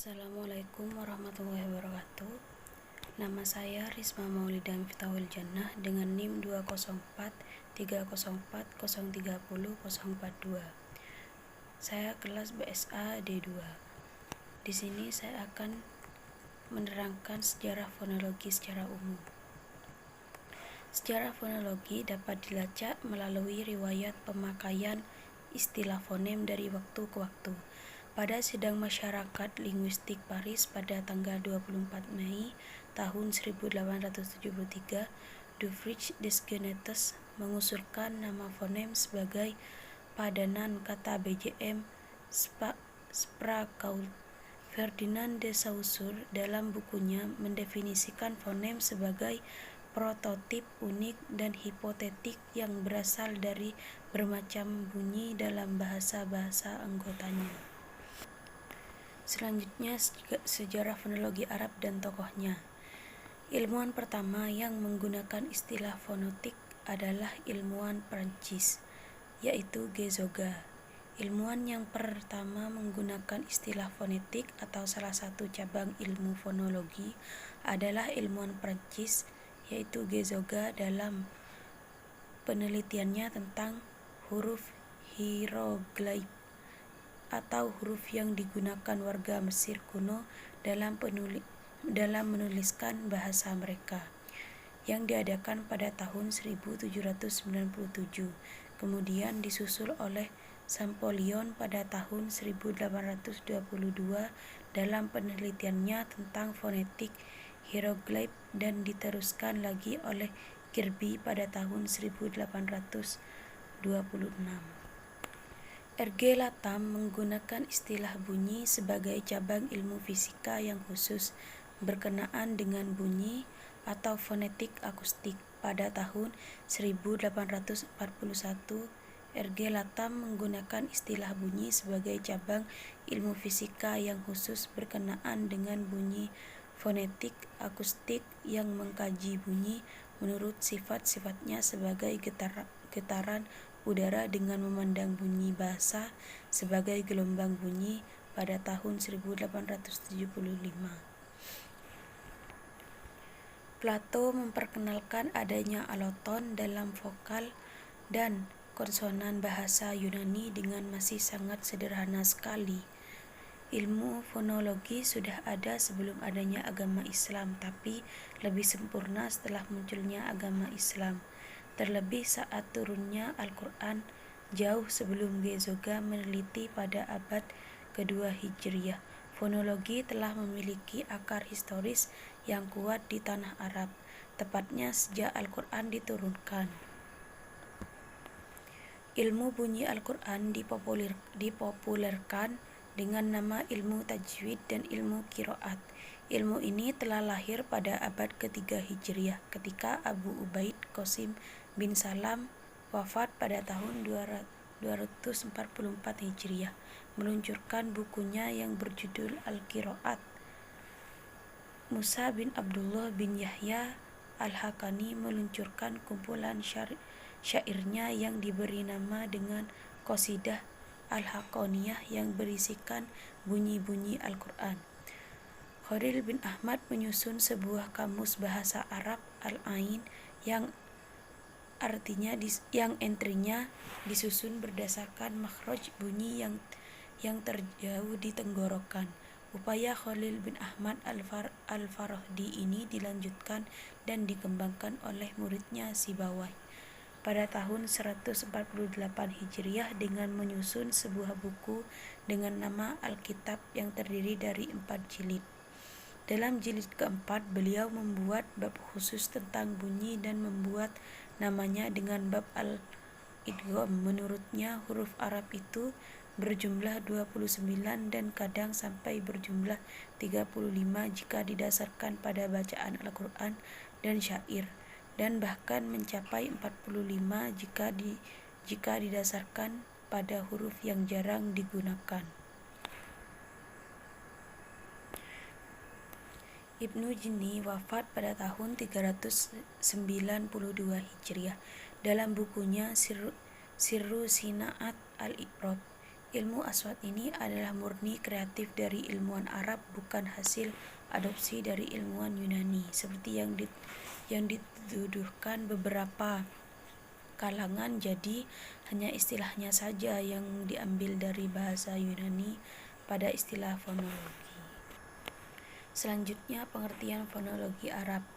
Assalamualaikum warahmatullahi wabarakatuh. Nama saya Risma Maulida Miftahul Jannah dengan NIM 20430403042. Saya kelas BSA D2. Di sini saya akan menerangkan sejarah fonologi secara umum. Sejarah fonologi dapat dilacak melalui riwayat pemakaian istilah fonem dari waktu ke waktu. Pada sidang masyarakat linguistik Paris pada tanggal 24 Mei tahun 1873, Dufrich Desgenetes mengusulkan nama fonem sebagai padanan kata BJM Sprachraum. Ferdinand de Saussure dalam bukunya mendefinisikan fonem sebagai prototip unik dan hipotetik yang berasal dari bermacam bunyi dalam bahasa-bahasa anggotanya. Selanjutnya, sejarah fonologi Arab dan tokohnya. Ilmuwan pertama yang menggunakan istilah fonetik adalah ilmuwan Prancis, yaitu Gézoga. Ilmuwan yang pertama menggunakan istilah fonetik atau salah satu cabang ilmu fonologi adalah ilmuwan Prancis, yaitu Gézoga dalam penelitiannya tentang huruf hieroglif atau huruf yang digunakan warga Mesir kuno dalam menuliskan bahasa mereka, yang diadakan pada tahun 1797, kemudian disusul oleh Champollion pada tahun 1822 dalam penelitiannya tentang fonetik hieroglif dan diteruskan lagi oleh Kirby pada tahun 1826. R.G. Latham menggunakan istilah bunyi sebagai cabang ilmu fisika yang khusus berkenaan dengan bunyi atau fonetik akustik. Pada tahun 1841, R.G. Latham menggunakan istilah bunyi sebagai cabang ilmu fisika yang khusus berkenaan dengan bunyi fonetik akustik yang mengkaji bunyi menurut sifat-sifatnya sebagai getaran udara dengan memandang bunyi bahasa sebagai gelombang bunyi pada tahun 1875. Plato memperkenalkan adanya aloton dalam vokal dan konsonan bahasa Yunani dengan masih sangat sederhana sekali. Ilmu fonologi sudah ada sebelum adanya agama Islam, tapi lebih sempurna setelah munculnya agama Islam. Terlebih saat turunnya Al-Quran jauh sebelum Gézoga meneliti pada abad kedua Hijriyah. Fonologi telah memiliki akar historis yang kuat di tanah Arab, tepatnya sejak Al-Quran diturunkan. Ilmu bunyi Al-Quran dipopulerkan dengan nama ilmu tajwid dan ilmu qiraat. Ilmu ini telah lahir pada abad ketiga Hijriyah ketika Abu Ubaid Qasim bin Salam wafat pada tahun 244 Hijriyah, meluncurkan bukunya yang berjudul Al-Qiraat. Musa bin Abdullah bin Yahya Al-Hakani meluncurkan kumpulan syairnya yang diberi nama dengan Qasidah Al-Haqqaniyah yang berisikan bunyi-bunyi Al-Quran. Khalil bin Ahmad menyusun sebuah kamus bahasa Arab Al-Ain yang entrinya disusun berdasarkan makhraj bunyi yang terjauh di tenggorokan. Upaya Khalil bin Ahmad Al-Farahdi ini dilanjutkan dan dikembangkan oleh muridnya Sibawayh pada tahun 148 Hijriah dengan menyusun sebuah buku dengan nama Alkitab yang terdiri dari 4 jilid. Dalam jilid keempat, beliau membuat bab khusus tentang bunyi dan membuat namanya dengan bab al-idgham. Menurutnya, huruf Arab itu berjumlah 29 dan kadang sampai berjumlah 35 jika didasarkan pada bacaan Al-Quran dan syair, dan bahkan mencapai 45 jika didasarkan pada huruf yang jarang digunakan. Ibnu Jinni wafat pada tahun 392 Hijriah. Dalam bukunya Sirru Sina'at al-Iqrab, Ilmu aswad ini adalah murni kreatif dari ilmuwan Arab, bukan hasil adopsi dari ilmuwan Yunani, seperti yang dituduhkan beberapa kalangan. Jadi hanya istilahnya saja yang diambil dari bahasa Yunani pada istilah fonologi. Selanjutnya, pengertian fonologi Arab.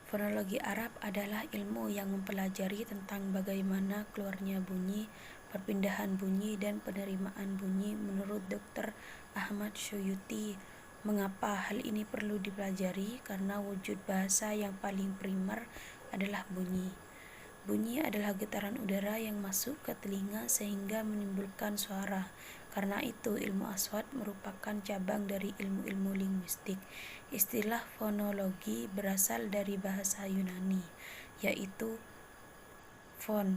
Fonologi Arab adalah ilmu yang mempelajari tentang bagaimana keluarnya bunyi, perpindahan bunyi, dan penerimaan bunyi menurut Dr. Ahmad Syuyuti. Mengapa hal ini perlu dipelajari? Karena wujud bahasa yang paling primer adalah bunyi. Bunyi adalah getaran udara yang masuk ke telinga sehingga menimbulkan suara. Karena itu, ilmu aswad merupakan cabang dari ilmu-ilmu linguistik. Istilah fonologi berasal dari bahasa Yunani, yaitu pon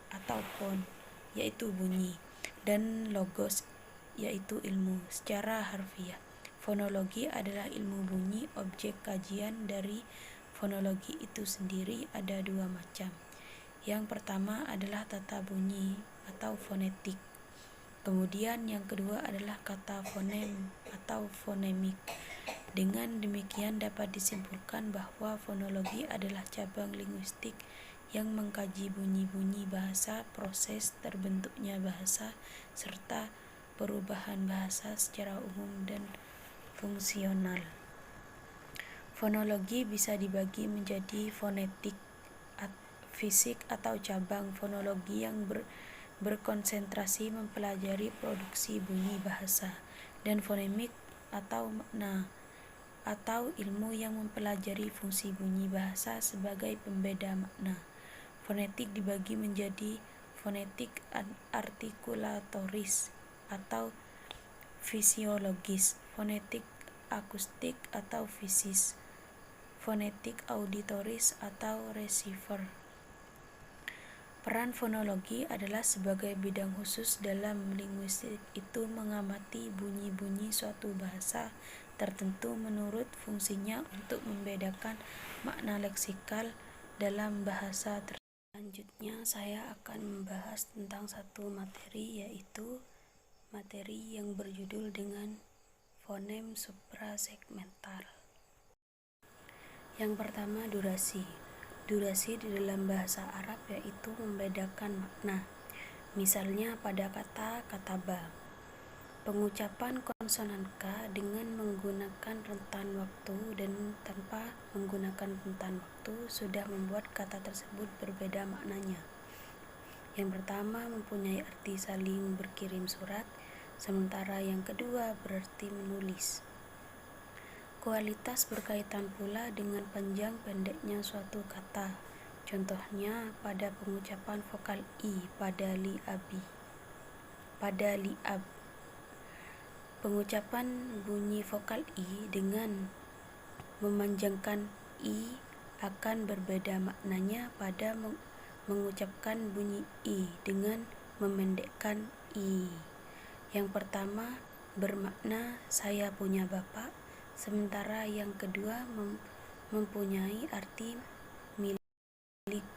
atau pon, yaitu bunyi, dan logos, yaitu ilmu. Secara harfiah, fonologi adalah ilmu bunyi. Objek kajian dari fonologi itu sendiri ada dua macam. Yang pertama adalah tata bunyi atau fonetik. Kemudian yang kedua adalah kata fonem atau fonemik. Dengan demikian dapat disimpulkan bahwa fonologi adalah cabang linguistik yang mengkaji bunyi-bunyi bahasa, proses terbentuknya bahasa, serta perubahan bahasa secara umum dan fungsional. Fonologi bisa dibagi menjadi fonetik, fisik atau cabang fonologi yang berkonsentrasi mempelajari produksi bunyi bahasa, dan fonemik atau makna atau ilmu yang mempelajari fungsi bunyi bahasa sebagai pembeda makna. Fonetik dibagi menjadi fonetik artikulatoris atau fisiologis, fonetik akustik atau fisis, fonetik auditoris atau receiver. Peran fonologi adalah sebagai bidang khusus dalam linguistik, itu mengamati bunyi-bunyi suatu bahasa tertentu menurut fungsinya untuk membedakan makna leksikal dalam bahasa tersebut. Selanjutnya saya akan membahas tentang satu materi, yaitu materi yang berjudul dengan fonem suprasegmental. Yang pertama, durasi. Durasi di dalam bahasa Arab yaitu membedakan makna. Misalnya pada kata kataba, pengucapan konsonan K dengan menggunakan rentan waktu dan tanpa menggunakan rentan waktu sudah membuat kata tersebut berbeda maknanya. Yang pertama mempunyai arti saling berkirim surat, sementara yang kedua berarti menulis. Kualitas berkaitan pula dengan panjang pendeknya suatu kata. Contohnya pada pengucapan vokal I pada li'ab. Pengucapan bunyi vokal I dengan memanjangkan I akan berbeda maknanya pada mengucapkan bunyi I dengan memendekkan I. Yang pertama bermakna saya punya bapak, sementara yang kedua mempunyai arti milik.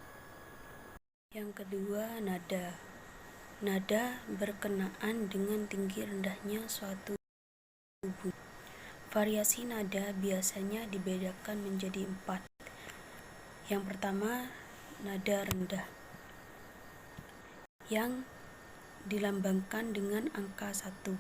Yang kedua, nada. Nada berkenaan dengan tinggi rendahnya suatu bunyi. Variasi nada biasanya dibedakan menjadi 4. Yang pertama, nada rendah, yang dilambangkan dengan angka 1.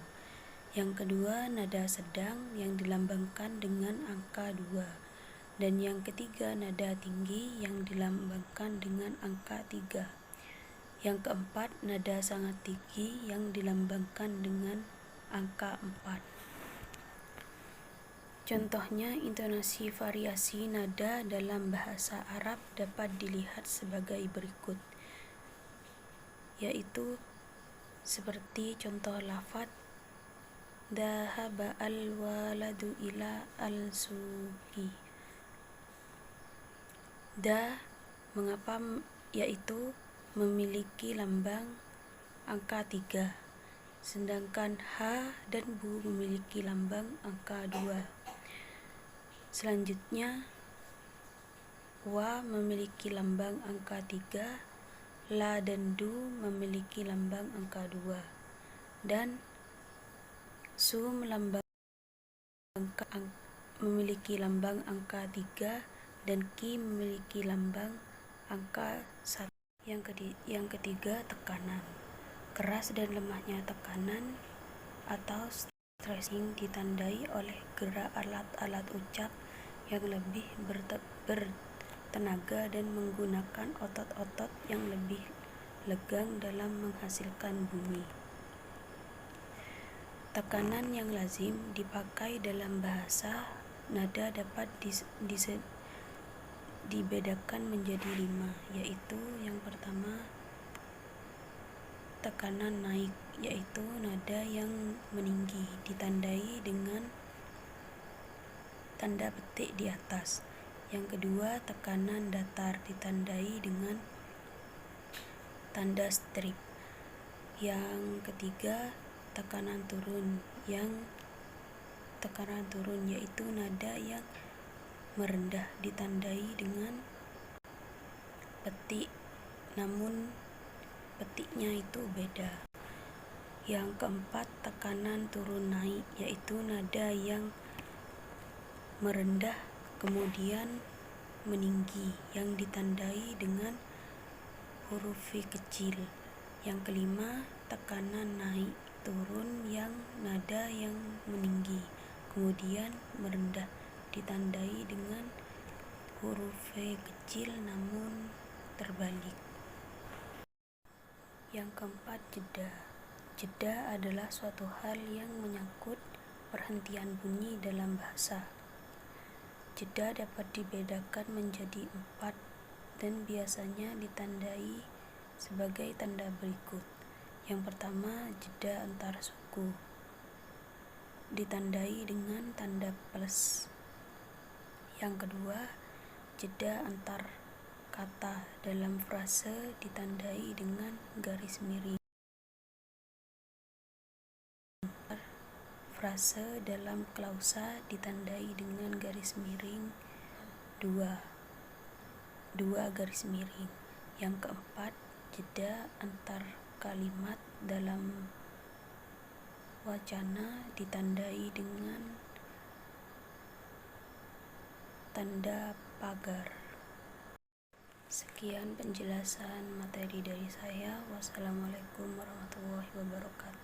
Yang kedua, nada sedang yang dilambangkan dengan angka 2. Dan yang ketiga, nada tinggi yang dilambangkan dengan angka 3. Yang keempat, nada sangat tinggi yang dilambangkan dengan angka 4. Contohnya, intonasi variasi nada dalam bahasa Arab dapat dilihat sebagai berikut, yaitu seperti contoh lafaz dhahaba al-waladu ila al-suqi. Da mengapa, yaitu memiliki lambang angka 3, sedangkan ha dan bu memiliki lambang angka 2. Selanjutnya, wa memiliki lambang angka 3, La dan Du memiliki lambang angka 2, dan Su memiliki lambang angka 3, dan Ki memiliki lambang angka 1. Yang ketiga, tekanan. Keras dan lemahnya tekanan atau stressing ditandai oleh gerak alat-alat ucap yang lebih bertenaga dan menggunakan otot-otot yang lebih legang dalam menghasilkan bunyi. Tekanan yang lazim dipakai dalam bahasa nada dapat dibedakan menjadi 5, yaitu yang pertama, tekanan naik, yaitu nada yang meninggi ditandai dengan tanda petik di atas. Yang kedua, tekanan datar ditandai dengan tanda strip. Yang ketiga, tekanan turun, yaitu nada yang merendah ditandai dengan petik, namun petiknya itu beda. Yang keempat, tekanan turun naik, yaitu nada yang merendah kemudian meninggi yang ditandai dengan huruf V kecil. Yang kelima, tekanan naik turun yang nada yang meninggi kemudian merendah ditandai dengan huruf V kecil namun terbalik. Yang keempat, jeda. Jeda adalah suatu hal yang menyangkut perhentian bunyi dalam bahasa. Jeda dapat dibedakan menjadi 4 dan biasanya ditandai sebagai tanda berikut. Yang pertama, jeda antar suku ditandai dengan tanda plus. Yang kedua, jeda antar kata dalam frase ditandai dengan garis miring. Frase dalam klausa ditandai dengan garis miring 2 garis miring. Yang keempat, jeda antar kalimat dalam wacana ditandai dengan tanda pagar. Sekian penjelasan materi dari saya. Wassalamualaikum warahmatullahi wabarakatuh.